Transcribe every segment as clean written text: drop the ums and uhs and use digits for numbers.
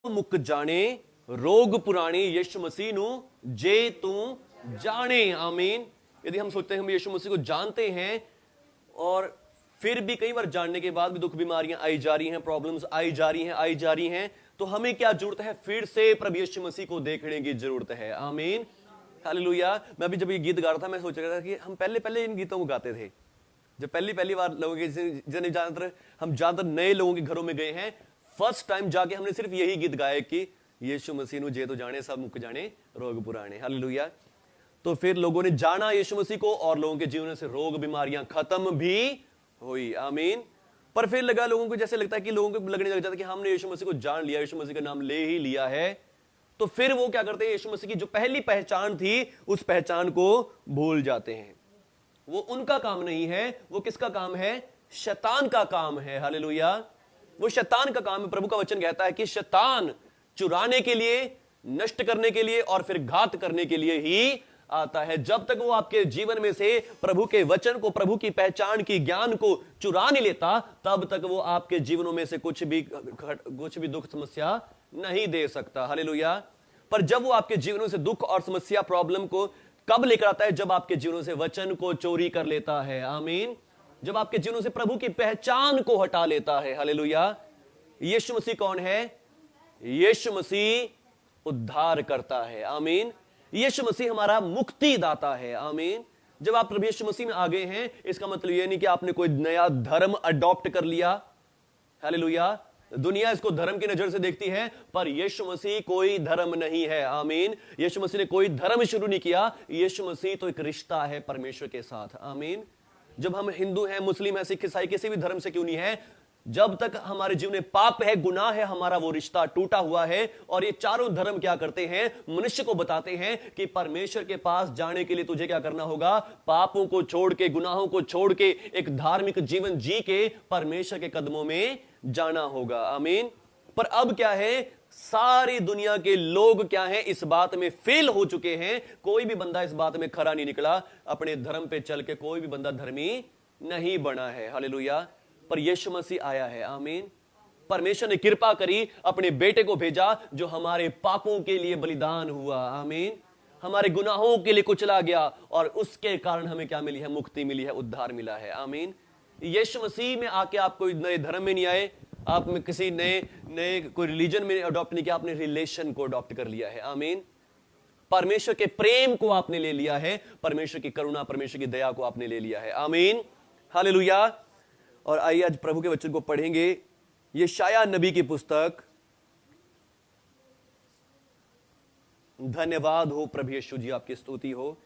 मुक जाने रोग पुराने यीशु मसीह नु जे तू जाने। आमीन। यदि हम सोचते हैं हम यीशु मसीह को जानते हैं और फिर भी कई बार जानने के बाद भी दुख बीमारियां आई जा रही हैं, प्रॉब्लम्स आई जा रही हैं, तो हमें क्या जरूरत है? फिर से प्रभु यीशु मसीह को देखने की जरूरत है। आमीन, हालेलुया। मैं अभी जब ये गीत गा रहा था, मैं सोच रहा था कि हम पहले इन गीतों को गाते थे जब पहली बार लोगों के ज्यादातर हम ज्यादातर नए लोगों के घरों में गए हैं, फर्स्ट टाइम जाके हमने सिर्फ यही गीत गाया कि यीशु मसीह नु जे तो जाने सब मुक जाने रोग पुराने। हालेलुया। तो फिर लोगों ने जाना यीशु मसीह को और लोगों के जीवन से रोग बीमारियां खत्म भी हुई। आमीन। पर फिर लगा लोगों को, जैसे लगता है कि लोगों को लगने लग जाता है कि हमने यीशु मसीह को जान लिया, यीशु मसीह का नाम ले ही लिया है, तो फिर वो क्या करते हैं? यीशु मसीह की जो पहली पहचान थी उस पहचान को भूल जाते हैं। वो उनका काम नहीं है, वो किसका काम है? शैतान का काम है। हालेलुया। वो शैतान का काम है। प्रभु का वचन कहता है कि शैतान चुराने के लिए, नष्ट करने के लिए और फिर घात करने के लिए ही आता है। जब तक वो आपके जीवन में से प्रभु के वचन को, प्रभु की पहचान की ज्ञान को चुरा नहीं लेता, तब तक वो आपके जीवनों में से कुछ भी दुख समस्या नहीं दे सकता। हालेलुया। पर जब वो आपके जीवनों से दुख और समस्या, प्रॉब्लम को कब लेकर आता है? जब आपके जीवनों से वचन को चोरी कर लेता है। आमीन। जब आपके जीवनों से प्रभु की पहचान को हटा लेता है। हालेलुया। यीशु मसीह कौन है? यीशु मसीह उद्धार करता है। आमीन। यीशु मसीह हमारा मुक्ति दाता है। आमीन। जब आप प्रभु यीशु मसीह में आ गए हैं, इसका मतलब यह नहीं कि आपने कोई नया धर्म अडॉप्ट कर लिया। हालेलुया। दुनिया इसको धर्म की नजर से देखती है, पर यीशु मसीह कोई धर्म नहीं है। आमीन। यीशु मसीह ने कोई धर्म शुरू नहीं किया। यीशु मसीह तो एक रिश्ता है परमेश्वर के साथ। आमीन। जब हम हिंदू हैं, मुस्लिम हैं, सिख, ईसाई, किसी भी धर्म से क्यों नहीं है, जब तक हमारे जीवन में पाप है, गुनाह है, हमारा वो रिश्ता टूटा हुआ है। और ये चारों धर्म क्या करते हैं? मनुष्य को बताते हैं कि परमेश्वर के पास जाने के लिए तुझे क्या करना होगा? पापों को छोड़ के, गुनाहों को छोड़ के, एक धार्मिक जीवन जी के परमेश्वर के कदमों में जाना होगा। आमीन। पर अब क्या है? सारी दुनिया के लोग क्या हैं? इस बात में फेल हो चुके हैं। कोई भी बंदा इस बात में खरा नहीं निकला। अपने धर्म पे चल के कोई भी बंदा धर्मी नहीं बना है। हालेलुया। पर यीशु मसीह आया है। आमीन। परमेश्वर ने कृपा करी, अपने बेटे को भेजा जो हमारे पापों के लिए बलिदान हुआ। आमीन। हमारे गुनाहों के लिए कुचला गया और उसके कारण हमें क्या मिली है? मुक्ति मिली है, उद्धार मिला है। आमीन। यीशु मसीह में आके आप कोई नए धर्म में नहीं आए, आप में किसी नए कोई रिलीजन में अडॉप्ट नहीं किया, आपने रिलेशन को अडॉप्ट कर लिया है। आमीन। परमेश्वर के प्रेम को आपने ले लिया है, परमेश्वर की करुणा, परमेश्वर की दया को आपने ले लिया है। आमीन। हालेलुया। और आइए आज प्रभु के वचन को पढ़ेंगे। यशायाह नबी की पुस्तक। धन्यवाद हो प्रभु यीशु जी, आपकी स्तुति हो।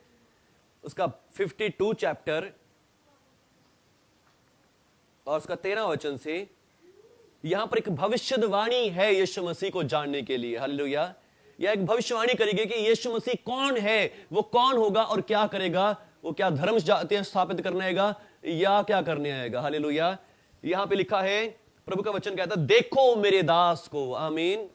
उसका 52 चैप्टर और उसका 13 वचन से यहां पर एक भविष्यवाणी है यीशु मसीह को जानने के लिए। हालेलुया। यह एक भविष्यवाणी करेगी कि यीशु मसीह कौन है, वो कौन होगा और क्या करेगा, वो क्या धर्म स्थापित करने आएगा या क्या करने आएगा। हालेलुया। यहां पे लिखा है, प्रभु का वचन कहता है, देखो मेरे दास को। आमीन।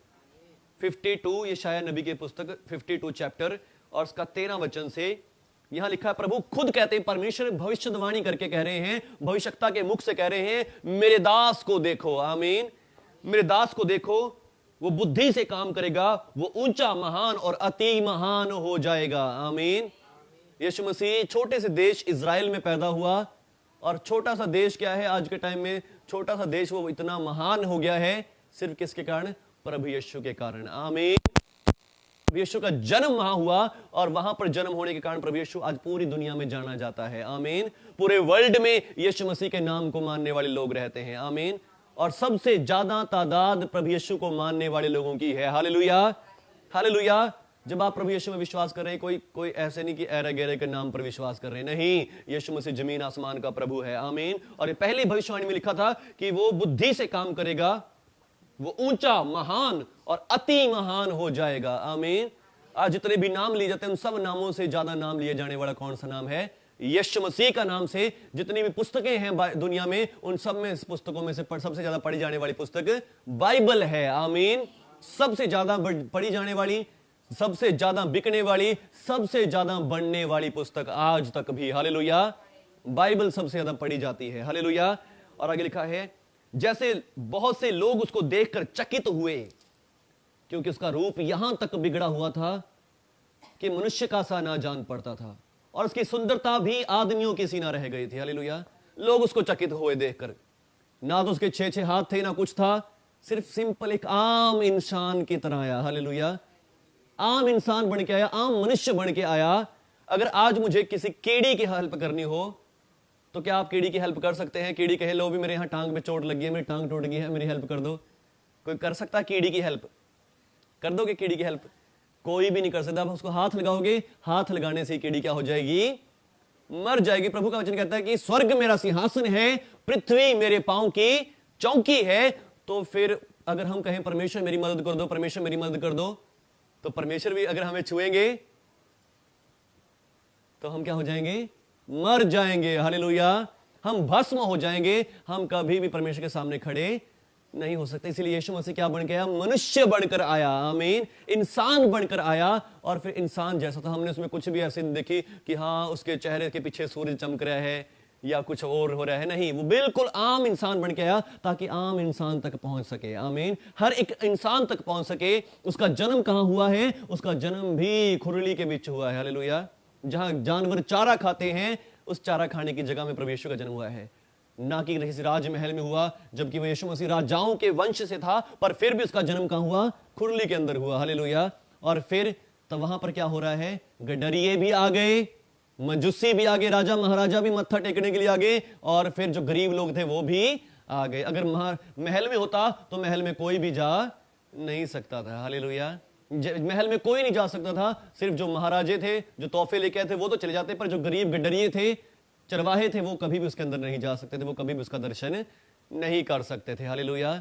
52 यशायाह नबी की पुस्तक 52 चैप्टर और उसका 13 वचन से यहां लिखा है, प्रभु खुद कहते हैं, परमेश्वर भविष्यवाणी करके कह रहे हैं, भविष्यता के मुख से कह रहे हैं, मेरे दास को देखो। आमीन। मेरे दास को देखो, वो बुद्धि से काम करेगा, वो ऊंचा, महान और अति महान हो जाएगा। आमीन। यीशु मसीह छोटे से देश इज़राइल में पैदा हुआ। और छोटा सा देश क्या है आज के टाइम में? छोटा सा देश वो इतना महान हो गया है सिर्फ किसके कारण? प्रभु यीशु के कारण। आमीन। प्रभु यीशु का जन्म वहां हुआ और वहां पर जन्म होने के कारण प्रभु यीशु आज पूरी दुनिया में जाना जाता है। आमीन। पूरे वर्ल्ड में यीशु मसीह के नाम को मानने वाले लोग रहते हैं। आमीन। और सबसे ज्यादा तादाद प्रभु यीशु को मानने वाले लोगों की है। हालेलुया। हालेलुया। जब आप प्रभु यीशु में विश्वास कर रहे हैं, कोई ऐसे नहीं कि एरे गहरे के नाम पर विश्वास कर रहे हैं। नहीं, यीशु मसीह जमीन आसमान का प्रभु है। आमीन। और ये पहले भविष्यवाणी में लिखा था कि वो बुद्धि से काम करेगा, वो ऊंचा, महान और अति महान हो जाएगा। आमीन। आज जितने भी नाम लिए जाते हैं, उन सब नामों से ज्यादा नाम लिए जाने वाला कौन सा नाम है? यीशु मसीह का नाम से जितनी भी पुस्तकें हैं दुनिया में, उन सब में, इस पुस्तकों में से सबसे ज्यादा पढ़ी जाने वाली पुस्तक बाइबल है। आमीन। सबसे ज्यादा पढ़ी जाने वाली, सबसे ज्यादा बिकने वाली, सबसे ज्यादा बढ़ने वाली पुस्तक आज तक भी। हालेलुया। बाइबल सबसे ज्यादा पढ़ी जाती है। हालेलुया। और आगे लिखा है, जैसे बहुत से लोग उसको देखकर चकित हुए, क्योंकि उसका रूप यहां तक बिगड़ा हुआ था कि मनुष्य का सा ना जान पड़ता था, और उसकी सुंदरता भी आदमियों की सी ना रह गई थी। हालेलुया। लोग उसको चकित हुए देखकर। ना तो उसके 6 हाथ थे, ना कुछ था, सिर्फ सिंपल एक आम इंसान की तरह आया। हालेलुया। आम इंसान बन के आया, आम मनुष्य बन के आया। अगर आज मुझे किसी कीड़ी की हेल्प करनी हो तो क्या आप कीड़ी की हेल्प कर सकते हैं? कीड़ी कहे लो भी मेरे यहां टांग में चोट लगी है, मेरी टांग टूट गई है, मेरी हेल्प कर दो। कोई कर सकता है कीड़ी की हेल्प? कर दोगे कीड़ी की हेल्प? कोई भी नहीं कर सकता। आप उसको हाथ लगाओगे, हाथ लगाने से कीड़ी क्या हो जाएगी? मर जाएगी। प्रभु का वचन कहता है कि स्वर्ग मेरा सिंहासन है, पृथ्वी मेरे पांव की चौकी है। तो फिर अगर हम कहें परमेश्वर मेरी मदद कर दो, परमेश्वर मेरी मदद कर दो, तो परमेश्वर भी अगर हमें छुएंगे तो हम क्या हो जाएंगे? मर जाएंगे। हालेलुया। हम भस्म हो जाएंगे। हम कभी भी परमेश्वर के सामने खड़े नहीं हो सकते। इसीलिए यीशु मसीह क्या बन के आया? मनुष्य बनकर आया। आमीन। इंसान बनकर आया, और फिर इंसान जैसा था। हमने उसमें कुछ भी ऐसे देखी कि हाँ उसके चेहरे के पीछे सूरज चमक रहा है या कुछ और हो रहा है, नहीं, वो बिल्कुल आम इंसान बन के आया ताकि आम इंसान तक पहुंच सके। आमीन। हर एक इंसान तक पहुंच सके। उसका जन्म कहां हुआ है? उसका जन्म भी खुरली के बीच हुआ है। हालेलुया। जहां जानवर चारा खाते हैं, उस चारा खाने की जगह में प्रभु यीशु का जन्म हुआ है, ना कि किसी राजमहल में हुआ, जबकि वह यीशु मसीह राजाओं के वंश से था, पर फिर भी उसका जन्म कहां हुआ? खुरली के अंदर हुआ। हालेलुया। और फिर तो वहां पर क्या हो रहा है? गडरिये भी आ गए, मजूसी भी आ गए, राजा महाराजा भी मत्था टेकने के लिए आ गए, और फिर जो गरीब लोग थे वो भी आ गए। अगर महल में होता तो महल में कोई भी जा नहीं सकता था। हालेलुया। महल में कोई नहीं जा सकता था, सिर्फ जो महाराजे थे, जो तोहफे लेके आए थे, वो तो चले जाते, पर जो गरीब गडरिये थे, चरवाहे थे, वो कभी भी उसके अंदर नहीं जा सकते थे, वो कभी भी उसका दर्शन नहीं कर सकते थे। हालेलुया।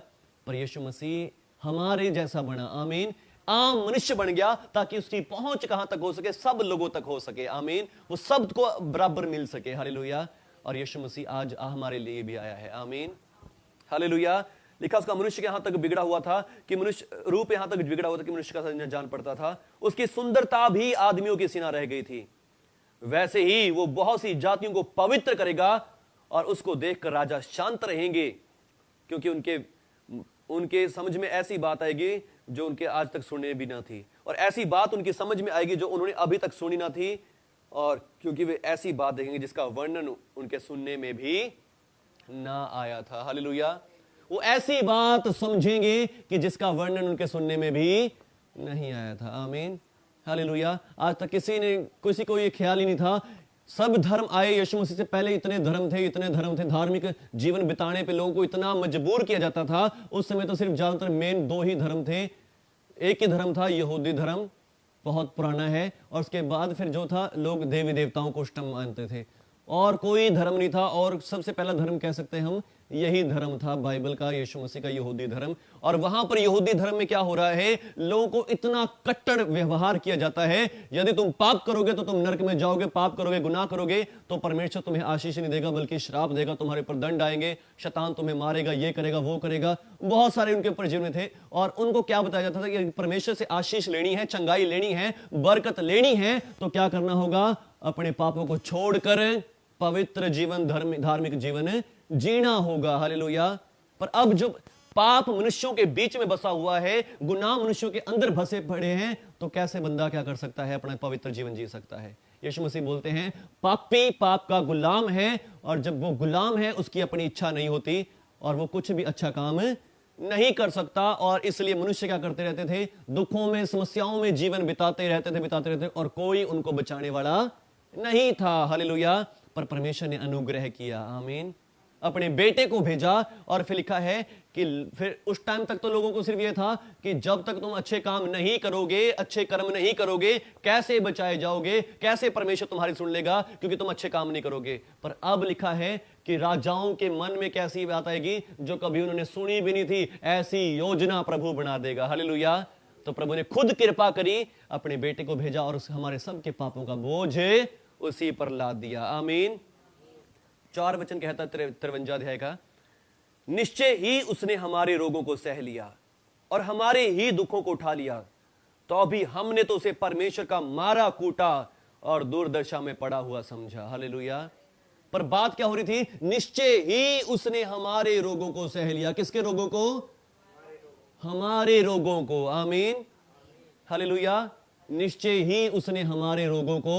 पर यीशु मसीह हमारे जैसा बना। आमीन। आम मनुष्य बन गया ताकि उसकी पहुंच कहां तक हो सके? सब लोगों तक हो सके। आमीन। वो सबको बराबर मिल सके। हालेलुया। और यीशु मसीह आज हमारे लिए भी आया है। आमीन। हालेलुया। लिखा उसका मनुष्य के यहां तक बिगड़ा हुआ था कि मनुष्य रूप यहां तक बिगड़ा हुआ था कि मनुष्य का न जान पड़ता था। उसकी सुंदरता भी आदमियों की सी ना रह गई थी। वैसे ही वो बहुत सी जातियों को पवित्र करेगा, और उसको देखकर राजा शांत रहेंगे, क्योंकि उनके समझ में ऐसी बात आएगी जो उनके आज तक सुनने भी ना थी, और ऐसी बात उनकी समझ में आएगी जो उन्होंने अभी तक सुनी ना थी, और क्योंकि वे ऐसी बात देखेंगे जिसका वर्णन उनके सुनने में भी ना आया था। हालेलुया। वो ऐसी बात समझेंगे कि जिसका वर्णन उनके सुनने में भी नहीं आया था। आमीन। हालेलुया। आज तक किसी को ये ख्याल ही नहीं था। सब धर्म आए यीशु मसीह से पहले, इतने धर्म थे। धार्मिक जीवन बिताने पे लोगों को इतना मजबूर किया जाता था। उस समय तो सिर्फ ज्यादातर मेन 2 ही धर्म थे। एक ही धर्म था यहूदी धर्म, बहुत पुराना है, और उसके बाद फिर जो था, लोग देवी देवताओं को अष्टम मानते थे, और कोई धर्म नहीं था। और सबसे पहला धर्म कह सकते हैं हम, यही धर्म था बाइबल का, यीशु मसीह का यहूदी धर्म। और वहां पर यहूदी धर्म में क्या हो रहा है? लोगों को इतना कट्टर व्यवहार किया जाता है, यदि तुम पाप करोगे तो तुम नरक में जाओगे, पाप करोगे, गुनाह करोगे तो परमेश्वर तुम्हें आशीष नहीं देगा बल्कि श्राप देगा, तुम्हारे पर दंड आएंगे, शैतान तुम्हें मारेगा, ये करेगा, वो करेगा। बहुत सारे उनके ऊपर जीवन थे, और उनको क्या बताया जाता था कि परमेश्वर से आशीष लेनी है, चंगाई लेनी है, बरकत लेनी है, तो क्या करना होगा? अपने पापों को छोड़कर पवित्र जीवन, धार्मिक जीवन जीना होगा। हालेलुया। पर अब जब पाप मनुष्यों के बीच में बसा हुआ है, गुनाह मनुष्यों के अंदर बसे पड़े हैं, तो कैसे बंदा क्या कर सकता है? अपना पवित्र जीवन जी सकता है? यीशु मसीह बोलते हैं पापी पाप का गुलाम है, और जब वो गुलाम है उसकी अपनी इच्छा नहीं होती, और वो कुछ भी अच्छा काम नहीं कर सकता। और इसलिए मनुष्य क्या करते रहते थे? दुखों में, समस्याओं में जीवन बिताते रहते, और कोई उनको बचाने वाला नहीं था। हालेलुया। पर परमेश्वर ने अनुग्रह किया। आमीन। अपने बेटे को भेजा, और फिर लिखा है कि फिर उस टाइम तक तो लोगों को सिर्फ यह था कि जब तक तुम अच्छे काम नहीं करोगे, अच्छे कर्म नहीं करोगे, कैसे बचाए जाओगे, कैसे परमेश्वर तुम्हारी सुन लेगा, क्योंकि तुम अच्छे काम नहीं करोगे। पर अब लिखा है कि राजाओं के मन में कैसी बात आएगी जो कभी उन्होंने सुनी भी नहीं थी, ऐसी योजना प्रभु बना देगा। हालेलुया। तो प्रभु ने खुद कृपा करी, अपने बेटे को भेजा, और हमारे सबके पापों का बोझ उसी पर लाद दिया। आमीन। 4 वचन कहता 53 अध्याय का, निश्चय ही उसने हमारे रोगों को सह लिया और हमारे ही दुखों को उठा लिया, तो भी हमने तो उसे परमेश्वर का मारा कूटा और दुर्दशा में पड़ा हुआ समझा। हालेलुया। पर बात क्या हो रही थी? निश्चय ही उसने हमारे रोगों को सह लिया। किसके रोगों को? हमारे रोगों को। आमीन, हालेलुया। निश्चय ही उसने हमारे रोगों को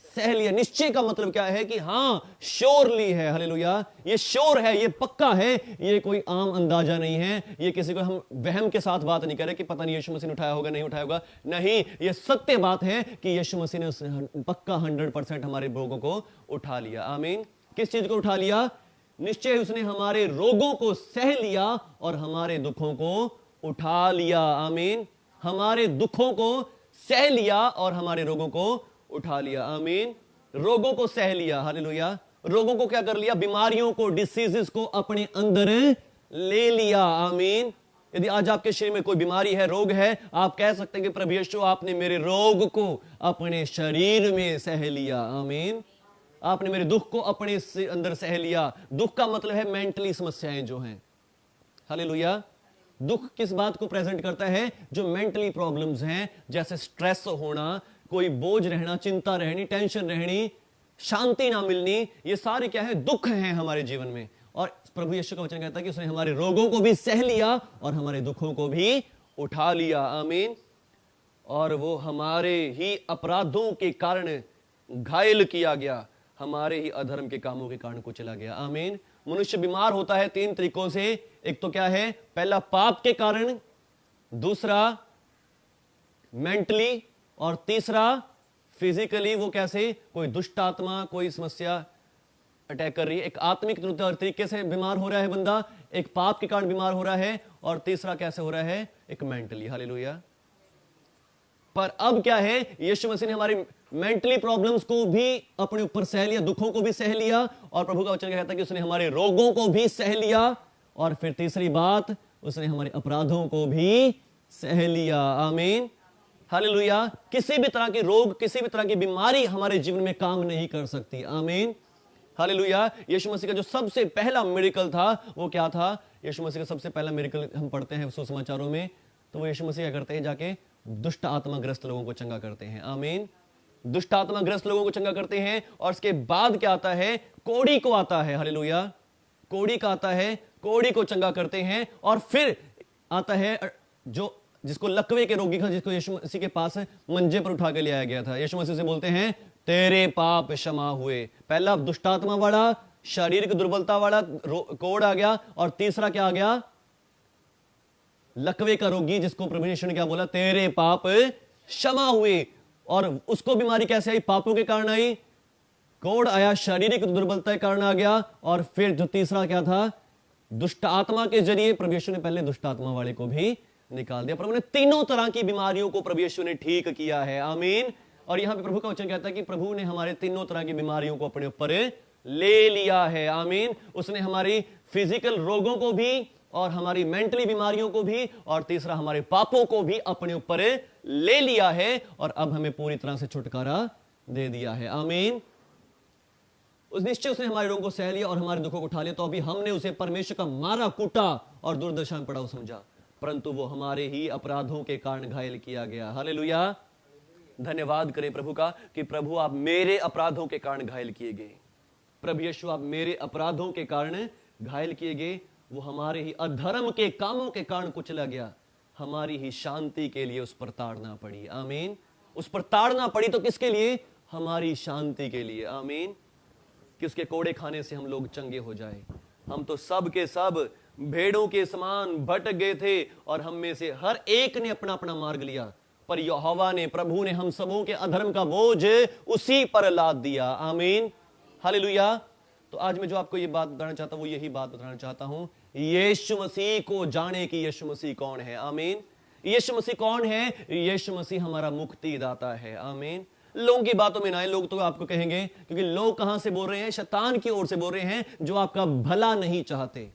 सह लिया। निश्चय का मतलब क्या है कि हां, श्योरली है। हालेलुया, ये श्योर है, ये पक्का है, ये कोई आम अंदाजा नहीं है। ये किसी को हम वहम के साथ बात नहीं कर रहे कि पता नहीं यीशु मसीह ने उठाया होगा, नहीं उठाया होगा। नहीं, ये सत्य बात है कि यीशु मसीह ने पक्का 100% हमारे रोगों को उठा लिया। आमीन। किस चीज को उठा लिया? निश्चय उसने हमारे रोगों को सह लिया और हमारे दुखों को उठा लिया। आमीन। हमारे दुखों को सह लिया और हमारे रोगों को उठा लिया। आमीन। रोगों को सह लिया। हालेलुया। रोगों को क्या कर लिया? बीमारियों को, डिसीजेस को अपने अंदर ले लिया। आमीन। यदि आज आपके शरीर में कोई बीमारी है, रोग है, आप कह सकते हैं कि प्रभु यीशु आपने मेरे रोग को अपने शरीर में सह लिया। आमीन। आपने मेरे दुख को अपने अंदर सह लिया। दुख का मतलब है मेंटली समस्याएं जो हैं। हालेलुया। दुख किस बात को प्रेजेंट करता है? जो मेंटली प्रॉब्लम्स हैं, जैसे स्ट्रेस होना, कोई बोझ रहना, चिंता रहनी, टेंशन रहनी, शांति ना मिलनी, ये सारे क्या है? दुख हैं हमारे जीवन में। और प्रभु यीशु का वचन कहता है कि उसने हमारे रोगों को भी सह लिया और हमारे दुखों को भी उठा लिया। आमीन। और वो हमारे ही अपराधों के कारण घायल किया गया, हमारे ही अधर्म के कामों के कारण को चला गया। आमीन। मनुष्य बीमार होता है 3 तरीकों से। एक तो क्या है? पहला पाप के कारण, दूसरा मेंटली, और तीसरा फिजिकली। वो कैसे? कोई दुष्ट आत्मा, कोई समस्या अटैक कर रही है। एक आत्मिक तरीके से बीमार हो रहा है बंदा, एक पाप के कारण बीमार हो रहा है, और तीसरा कैसे हो रहा है? एक मेंटली। हालेलुया। पर अब क्या है? यीशु मसीह ने हमारी मेंटली प्रॉब्लम्स को भी अपने ऊपर सह लिया, दुखों को भी सह लिया, और प्रभु का वचन कहता है कि उसने हमारे रोगों को भी सह लिया, और फिर तीसरी बात, उसने हमारे अपराधों को भी सह लिया। आमीन। हालेलुया। किसी भी तरह के रोग, किसी भी तरह की बीमारी हमारे जीवन में काम नहीं कर सकती। आमीन। हालेलुया। यीशु मसीह का जो सबसे पहला मिरेकल था, वो क्या था? यीशु मसीह का सबसे पहला मिरेकल हम पढ़ते हैं सुसमाचारों में, तो वो यीशु मसीह क्या करते हैं? जाके दुष्ट आत्माग्रस्त लोगों को चंगा करते हैं। आमीन। दुष्ट आत्माग्रस्त लोगों को चंगा करते हैं, और उसके बाद क्या आता है? कोढ़ी को आता है। हालेलुया। कोढ़ी का आता है, कोढ़ी को चंगा करते हैं, और फिर आता है जो जिसको लकवे के रोगी था, जिसको यीशु मसीह के पास मंजे पर उठा के ले आया गया था। यीशु मसीह से बोलते हैं, तेरे पाप क्षमा हुए। पहला दुष्टात्मा वाला, शारीरिक दुर्बलता वाला कोढ़ आ गया, और तीसरा क्या आ गया? लकवे का रोगी, जिसको प्रभु यीशु ने क्या बोला? तेरे पाप क्षमा हुए। और उसको बीमारी कैसे आई? पापों के कारण आई। कोढ़ आया, शारीरिक दुर्बलता के कारण आ गया, और फिर जो तीसरा क्या था? दुष्ट आत्मा के जरिए प्रभु यीशु ने पहले दुष्ट आत्मा वाले को भी निकाल दिया। प्रभु ने तीनों तरह की बीमारियों को प्रभु यीशु ने ठीक किया है। आमीन। और यहां पे प्रभु का वचन कहता है कि प्रभु ने हमारे तीनों तरह की बीमारियों को अपने ऊपर ले लिया है। आमीन। उसने हमारी फिजिकल रोगों को भी, और हमारी मेंटली बीमारियों को भी, और तीसरा हमारे पापों को भी अपने ऊपर ले लिया है, और अब हमें पूरी तरह से छुटकारा दे दिया है। आमीन। उस निश्चय उसने हमारे रोगों को सह लिया और हमारे दुखों को उठा लिया। तो अभी हमने उसे परमेश्वर का मारा, कूटा और दुर्दशा में पड़ा समझा, परंतु वो हमारे ही अपराधों के कारण घायल किया गया। हालेलुया। धन्यवाद करें प्रभु का कि प्रभु आप मेरे अपराधों के कारण घायल किए गए। प्रभु यीशु आप मेरे अपराधों के कारण घायल किए गए। वो हमारे ही अधर्म के कामों के कारण कुचला गया, हमारी ही शांति के लिए उस पर ताड़ना पड़ी। आमीन। उस पर ताड़ना पड़ी तो किसके लिए? हमारी शांति के लिए। आमीन। कि उसके कोड़े खाने से हम लोग चंगे हो जाए। हम तो सब के सब भेड़ों के समान भटक गए थे, और हम में से हर एक ने अपना अपना मार्ग लिया, पर यहोवा ने, प्रभु ने हम सबों के अधर्म का बोझ उसी पर लाद दिया। आमीन। हालेलुया। तो आज मैं जो आपको ये बात बताना चाहता हूं, वो यही बात बताना चाहता हूं, यीशु मसीह को जाने कि यीशु मसीह कौन है। आमीन। यीशु मसीह कौन है? यीशु मसीह हमारा मुक्तिदाता है। आमीन। लोगों की बातों में ना आए। लोग तो आपको कहेंगे, क्योंकि लोग कहां से बोल रहे हैं? शैतान की ओर से बोल रहे हैं, जो आपका भला नहीं चाहते,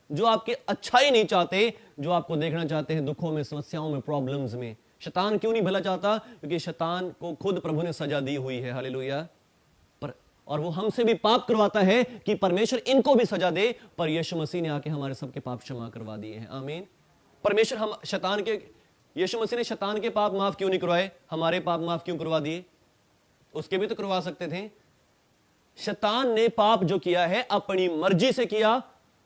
जो आपके अच्छाई नहीं चाहते, जो आपको देखना चाहते हैं दुखों में, समस्याओं में, प्रॉब्लम्स में। शैतान क्यों नहीं भला चाहता? क्योंकि शैतान को खुद प्रभु ने सजा दी हुई है। हालेलुया। और वो हमसे भी पाप करवाता है कि परमेश्वर इनको भी सजा दे, पर यीशु मसीह ने आके हमारे सबके पाप क्षमा करवा दिए हैं। आमीन। परमेश्वर हम शैतान के, यीशु मसीह ने शैतान के पाप माफ क्यों नहीं करवाए? हमारे पाप माफ क्यों करवा दिए? उसके भी तो करवा सकते थे। शैतान ने पाप जो किया है अपनी मर्जी से किया,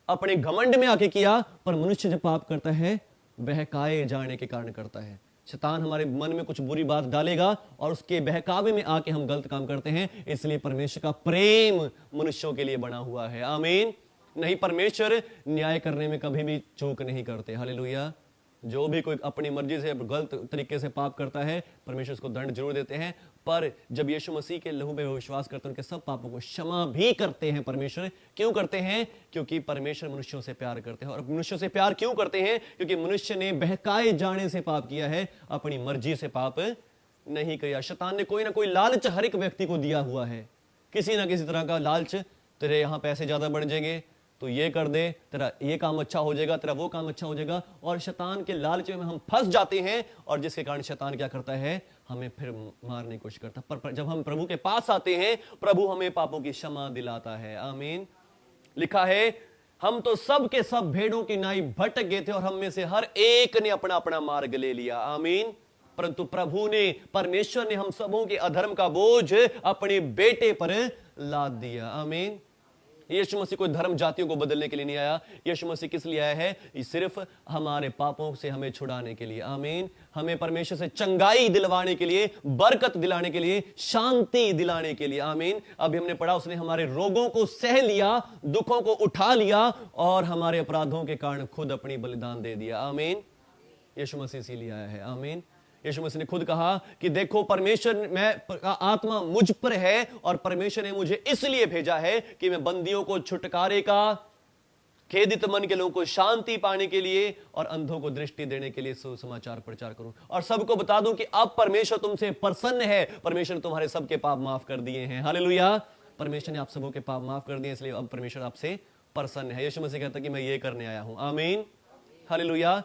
अपने घमंड में आके किया, पर मनुष्य जब पाप करता है बहकाए जाने के कारण करता है। शैतान हमारे मन में कुछ बुरी बात डालेगा और उसके बहकावे में आके हम गलत काम करते हैं। इसलिए परमेश्वर का प्रेम मनुष्यों के लिए बना हुआ है। आमीन। नहीं, परमेश्वर न्याय करने में कभी भी चूक नहीं करते। हालेलुया। जो भी कोई अपनी मर्जी से गलत तरीके से पाप करता है, परमेश्वर उसको दंड जरूर देते हैं, पर जब यीशु मसीह के लहू पे विश्वास करते हैं, उनके सब पापों को क्षमा भी करते हैं। परमेश्वर क्यों करते हैं? क्योंकि परमेश्वर मनुष्यों से प्यार करते हैं। और मनुष्यों से प्यार क्यों करते हैं? क्योंकि मनुष्य ने बहकाए जाने से पाप किया है, अपनी मर्जी से पाप नहीं किया। शैतान ने कोई ना कोई लालच हर एक व्यक्ति को दिया हुआ है, किसी ना किसी तरह का लालच। तेरे यहां पैसे ज्यादा बढ़ जाएंगे, तो ये कर दे, तेरा ये काम अच्छा हो जाएगा, तेरा वो काम अच्छा हो जाएगा। और शैतान के लालच में हम फंस जाते हैं, और जिसके कारण शैतान क्या करता है? हमें फिर मारने की कोशिश करता है। पर जब हम प्रभु के पास आते हैं, प्रभु हमें पापों की क्षमा दिलाता है। आमीन। लिखा है, हम तो सब के सब भेड़ों की नाई भटक गए थे, और हम में से हर एक ने अपना अपना मार्ग ले लिया। आमीन। परंतु प्रभु ने, परमेश्वर ने हम सबों के अधर्म का बोझ अपने बेटे पर लाद दिया। आमीन। यीशु मसीह कोई धर्म जातियों को बदलने के लिए नहीं आया। यीशु मसीह किस लिए आया है? ये सिर्फ हमारे पापों से हमें छुड़ाने के लिए। आमीन। हमें परमेश्वर से चंगाई दिलवाने के लिए, बरकत दिलाने के लिए, शांति दिलाने के लिए। आमीन। अभी हमने पढ़ा, उसने हमारे रोगों को सह लिया, दुखों को उठा लिया, और हमारे अपराधों के कारण खुद अपनी बलिदान दे दिया। आमीन। यीशु मसीह इसीलिए आया है। आमीन। यीशु मसीह ने खुद कहा कि देखो, परमेश्वर, मैं आत्मा मुझ पर है, और परमेश्वर ने मुझे इसलिए भेजा है कि मैं बंदियों को छुटकारे का, खेदित मन के लोगों को शांति पाने के लिए, और अंधों को दृष्टि देने के लिए सुसमाचार प्रचार करूं, और सबको बता दूं कि अब परमेश्वर तुमसे प्रसन्न है। परमेश्वर ने तुम्हारे सबके पाप माफ कर दिए हैं। हालेलुया। परमेश्वर ने आप सबों के पाप माफ कर दिए, इसलिए अब परमेश्वर आपसे प्रसन्न है। यीशु मसीह कहता है कि मैं ये करने आया हूं। आमीन। हालेलुया।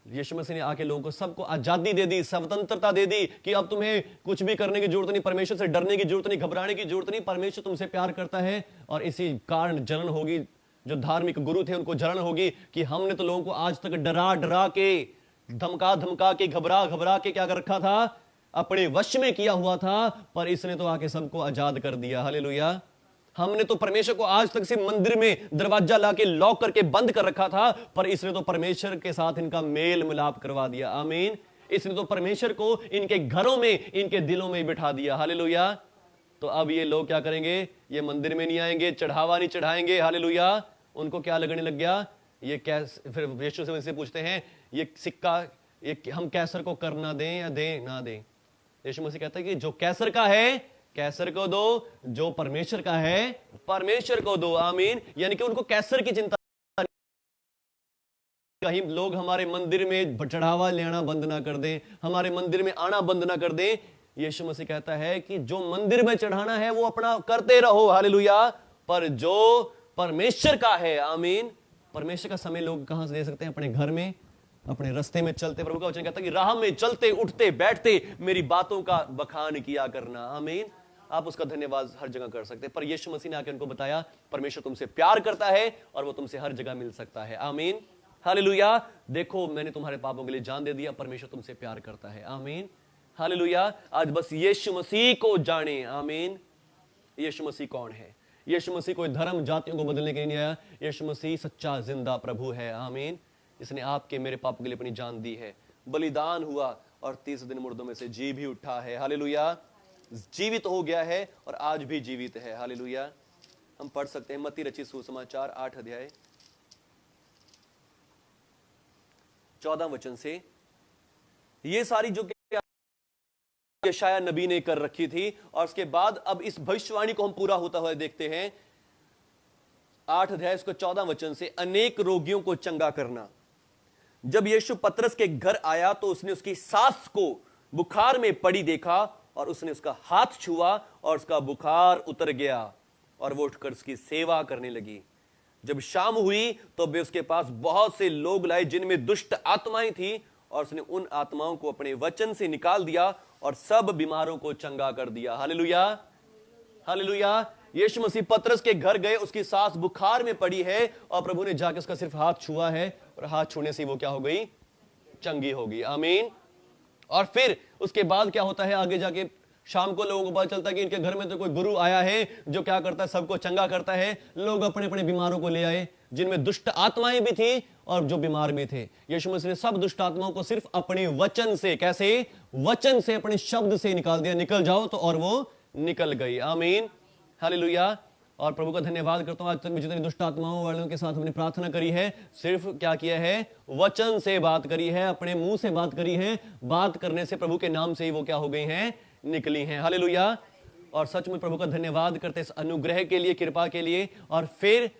यीशु मसीह ने आके लोगों को, सबको आजादी दे दी, स्वतंत्रता दे दी कि अब तुम्हें कुछ भी करने की जरूरत नहीं, परमेश्वर से डरने की जरूरत नहीं, घबराने की जरूरत नहीं। परमेश्वर तुमसे प्यार करता है, और इसी कारण जलन होगी। जो धार्मिक गुरु थे उनको जलन होगी कि हमने तो लोगों को आज तक डरा डरा के, धमका धमका के, घबरा घबरा के क्या कर रखा था? अपने वश में किया हुआ था, पर इसने तो आके सबको आजाद कर दिया। हालेलुया। हमने तो परमेश्वर को आज तक सिर्फ मंदिर में दरवाजा लाके लॉक करके बंद कर रखा था, पर इसने तो परमेश्वर के साथ इनका मेल मिलाप करवा दिया। आमीन। इसने तो परमेश्वर को इनके घरों में, इनके दिलों में बिठा दिया। हालेलुया। तो अब ये लोग क्या करेंगे? ये मंदिर में नहीं आएंगे, चढ़ावा नहीं चढ़ाएंगे। हालेलुया। उनको क्या लगने लग गया? ये कैसे? फिर यीशु से उनसे पूछते हैं, ये सिक्का, ये हम कैसर को करना दें या दें ना दें? यीशु मसीह कहता है कि जो कैसर का है कैसर को दो, जो परमेश्वर का है परमेश्वर को दो। आमीन। यानी कि उनको कैसर की चिंता। कहीं लोग हमारे मंदिर में चढ़ावा लेना बंद ना कर दें, हमारे मंदिर में आना बंद ना कर दें। यीशु मसीह कहता है कि जो मंदिर में चढ़ाना है वो अपना करते रहो। हालेलुया। पर जो परमेश्वर का है, आमीन, परमेश्वर का समय लोग कहां से दे सकते हैं? अपने घर में, अपने रास्ते में चलते। प्रभु का वचन कहता है कि राह में चलते उठते बैठते मेरी बातों का बखान किया करना। आमीन। आप उसका धन्यवाद हर जगह कर सकते हैं, पर यीशु मसीह ने आके उनको बताया परमेश्वर तुमसे प्यार करता है, और वो तुमसे हर जगह मिल सकता है। आमीन। हालेलुया। देखो, मैंने तुम्हारे पापों के लिए जान दे दिया, परमेश्वर तुमसे प्यार करता है। आमीन। हालेलुया। आज बस यीशु मसीह को जाने। आमीन। यीशु मसीह कौन है? यीशु मसीह कोई धर्म जातियों को बदलने के लिए नहीं आया। यीशु मसीह सच्चा जिंदा प्रभु है। आमीन। इसने आपके मेरे पापों के लिए अपनी जान दी है, बलिदान हुआ, और 30 दिन मुर्दों में से जी भी उठा है। हालेलुया। जीवित हो गया है, और आज भी जीवित है। हालेलुया। हम पढ़ सकते हैं मत्ती रचित सुसमाचार 8 अध्याय 14 वचन से। ये सारी जो यशायाह नबी ने कर रखी थी, और उसके बाद अब इस भविष्यवाणी को हम पूरा होता हुआ देखते हैं। 8 अध्याय उसको 14 वचन से, अनेक रोगियों को चंगा करना। जब यीशु पतरस के घर आया तो उसने उसकी सास को बुखार में पड़ी देखा, और उसने उसका हाथ छुआ, और उसका बुखार उतर गया, और वो उठकर उसकी सेवा करने लगी। जब शाम हुई तो वे उसके पास बहुत से लोग लाए जिनमें दुष्ट आत्माएं थी, और उसने उन आत्माओं को अपने वचन से निकाल दिया, और सब बीमारों को चंगा कर दिया। हालेलुया। हालेलुया। यीशु मसीह पतरस के घर गए, उसकी सास बुखार में पड़ी है, और प्रभु ने जाकर उसका सिर्फ हाथ छुआ है, और हाथ छूने से वो क्या हो गई? चंगी हो गई। आमीन। और फिर उसके बाद क्या होता है? आगे जाके शाम को लोगों को पता चलता है कि इनके घर में तो कोई गुरु आया है जो क्या करता है? सबको चंगा करता है। लोग अपने अपने बीमारों को ले आए। जिनमें दुष्ट आत्माएं भी थी और जो बीमार भी थे। यीशु मसीह ने सब दुष्ट आत्माओं को सिर्फ अपने वचन से, कैसे? वचन से, अपने शब्द से निकाल दिया, निकल जाओ, तो और वो निकल गई। आमीन, हालेलुया। और प्रभु का धन्यवाद करता हूं, आज तक में जितनी दुष्ट आत्माओं वालों के साथ हमने प्रार्थना करी है, सिर्फ क्या किया है? वचन से बात करी है, अपने मुंह से बात करी है। बात करने से प्रभु के नाम से ही वो क्या हो गई हैं? निकली हैं। हालेलुया। और सच में प्रभु का धन्यवाद करते इस अनुग्रह के लिए, कृपा के लिए। और फिर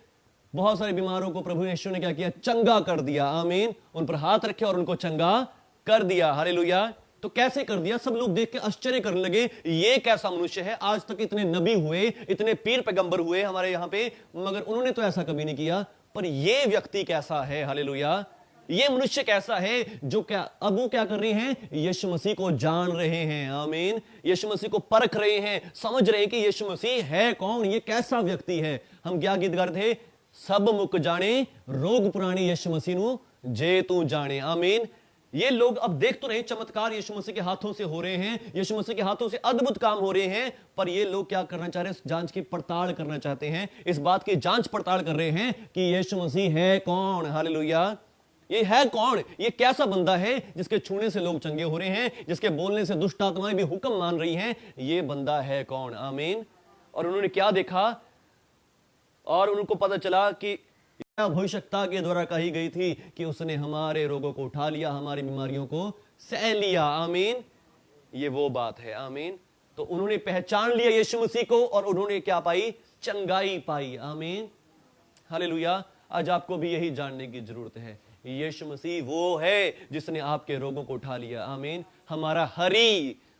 बहुत सारे बीमारों को प्रभु यीशु ने क्या किया? चंगा कर दिया। आमीन। उन पर हाथ रखे और उनको चंगा कर दिया। हालेलुया। तो कैसे कर दिया? सब लोग देख के आश्चर्य करने लगे, ये कैसा मनुष्य है? आज तक इतने नबी हुए, इतने पीर पैगंबर हुए हमारे यहां पे, मगर उन्होंने तो ऐसा कभी नहीं किया। पर ये व्यक्ति कैसा है? हालेलुया। ये मनुष्य कैसा है जो क्या, अब वो क्या कर रहे हैं? यीशु मसीह को जान रहे हैं। आमीन। यीशु मसीह को परख रहे हैं, समझ रहे हैं कि यीशु मसीह है कौन, ये कैसा व्यक्ति है। हम क्या गीत गा रहे थे? सब मुक जाने रोग पुरानी यीशु मसीह नु जे तू जाने। आमीन। ये लोग अब देख तो रहे चमत्कार यीशु मसीह के हाथों से हो रहे हैं, यीशु मसीह के हाथों से अद्भुत काम हो रहे हैं, पर ये लोग क्या करना चाह रहे हैं? जांच की पड़ताल करना चाहते हैं, इस बात की जांच पड़ताल कर रहे हैं कि यीशु मसीह है कौन। हालेलुया। ये है कौन? ये कैसा बंदा है जिसके छूने से लोग चंगे हो रहे हैं, जिसके बोलने से दुष्ट आत्माएं भी हुक्म मान रही हैं? ये बंदा है कौन? आमीन। और उन्होंने क्या देखा? और उनको पता चला कि भविष्यता के द्वारा कही गई थी कि उसने हमारे रोगों को उठा लिया, हमारी बीमारियों को सह लिया। आमीन। ये वो बात है। आमीन। तो उन्होंने पहचान लिया यीशु मसीह को और उन्होंने क्या पाई? चंगाई पाई। आमीन, हालेलुया। आज आपको भी यही जानने की जरूरत है, यीशु मसीह वो है जिसने आपके रोगों को उठा लिया। आमीन। हमारा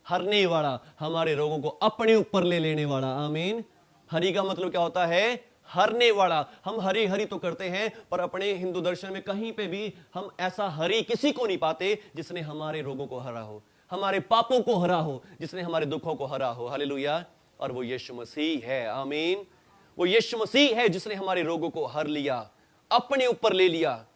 हरने वाला, हमारे रोगों को अपने ऊपर ले लेने वाला। आमीन। हरि का मतलब क्या होता है? हरने वाला। हम हरि हरि तो करते हैं, पर अपने हिंदू दर्शन में कहीं पे भी हम ऐसा हरि किसी को नहीं पाते जिसने हमारे रोगों को हरा हो, हमारे पापों को हरा हो, जिसने हमारे दुखों को हरा हो। हालेलुया। और वो यीशु मसीह है। आमीन। वो यीशु मसीह है जिसने हमारे रोगों को हर लिया, अपने ऊपर ले लिया,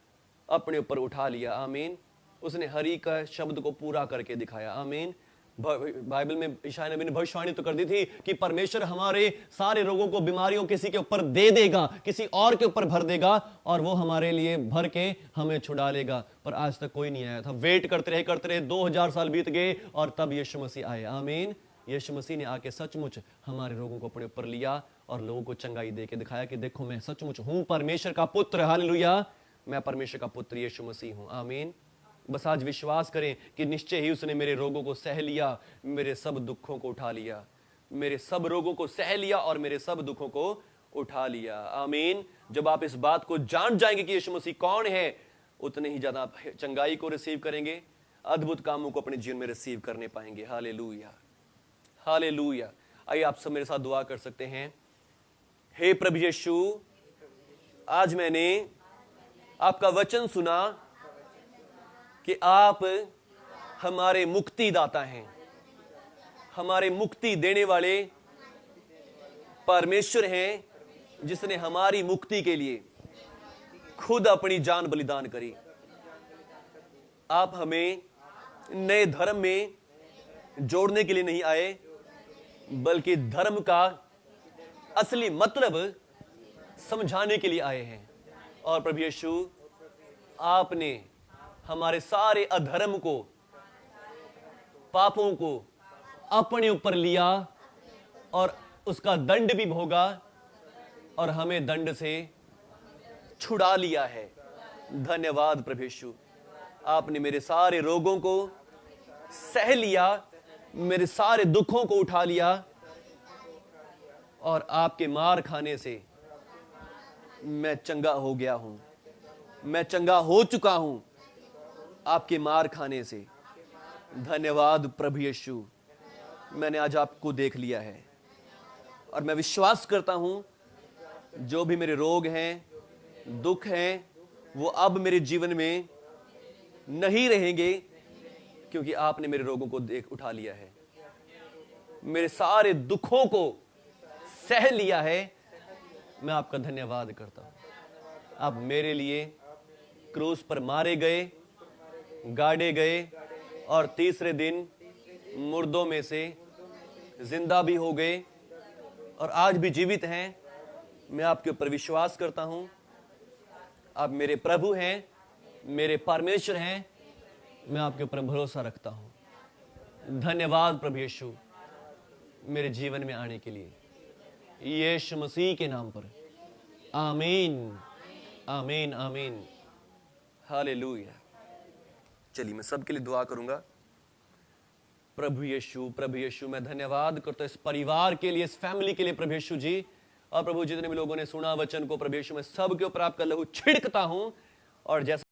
अपने ऊपर उठा लिया। आमीन। उसने हरि का शब्द को पूरा करके दिखाया। आमीन। बाइबल में यशायाह नबी ने भविष्यवाणी तो कर दी थी कि परमेश्वर हमारे सारे रोगों को, बीमारियों किसी के ऊपर दे देगा, किसी और के ऊपर भर देगा, और वो हमारे लिए भर के हमें छुड़ा लेगा। पर आज तक कोई नहीं आया था। वेट करते रहे 2000 साल बीत गए और तब यीशु मसीह आए। आमीन। यीशु मसीह ने आके सचमुच हमारे रोगों को अपने ऊपर लिया और लोगों को चंगाई दे के दिखाया कि देखो मैं सचमुच हूं परमेश्वर का पुत्र। हालेलुया। मैं परमेश्वर का पुत्र यीशु मसीह हूं। आमीन। बस आज विश्वास करें कि निश्चय ही उसने मेरे रोगों को सह लिया, मेरे सब दुखों को उठा लिया, मेरे सब रोगों को सह लिया और मेरे सब दुखों को उठा लिया। आमीन। जब आप इस बात को जान जाएंगे कि यीशु मसीह कौन है, उतने ही ज्यादा आप चंगाई को रिसीव करेंगे, अद्भुत कामों को अपने जीवन में रिसीव करने पाएंगे। Hallelujah, hallelujah. आइए आप सब मेरे साथ दुआ कर सकते हैं। हे प्रभु यीशु, आज मैंने आपका वचन सुना कि आप हमारे मुक्तिदाता हैं, हमारे मुक्ति देने वाले परमेश्वर हैं, जिसने हमारी मुक्ति के लिए खुद अपनी जान बलिदान करी। आप हमें नए धर्म में जोड़ने के लिए नहीं आए, बल्कि धर्म का असली मतलब समझाने के लिए आए हैं। और प्रभु यीशु, आपने हमारे सारे अधर्म को, पापों को अपने ऊपर लिया और उसका दंड भी भोगा और हमें दंड से छुड़ा लिया है। धन्यवाद प्रभु यीशु। आपने मेरे सारे रोगों को सह लिया, मेरे सारे दुखों को उठा लिया और आपके मार खाने से मैं चंगा हो गया हूं, मैं चंगा हो चुका हूं आपके मार खाने से। धन्यवाद प्रभु यीशु। मैंने आज आपको देख लिया है और मैं विश्वास करता हूं जो भी मेरे रोग हैं, दुख हैं, वो अब मेरे जीवन में नहीं रहेंगे, क्योंकि आपने मेरे रोगों को उठा लिया है, मेरे सारे दुखों को सह लिया है। मैं आपका धन्यवाद करता हूं। आप मेरे लिए क्रूस पर मारे गए, गाड़े गए और तीसरे दिन मुर्दों में से जिंदा भी हो गए और आज भी जीवित हैं। मैं आपके ऊपर विश्वास करता हूं आप मेरे प्रभु हैं, मेरे परमेश्वर हैं, मैं आपके ऊपर भरोसा रखता हूं। धन्यवाद प्रभु यीशु मेरे जीवन में आने के लिए, यीशु मसीह के नाम पर, आमीन आमीन आमीन, हालेलुया। चलिए मैं सबके लिए दुआ करूंगा। प्रभु यीशु मैं धन्यवाद करता हूं इस परिवार के लिए, इस फैमिली के लिए प्रभु यीशु जी। और प्रभु जितने भी लोगों ने सुना वचन को प्रभु यीशु मैं सबके ऊपर आपका लहू छिड़कता हूं, और जैसा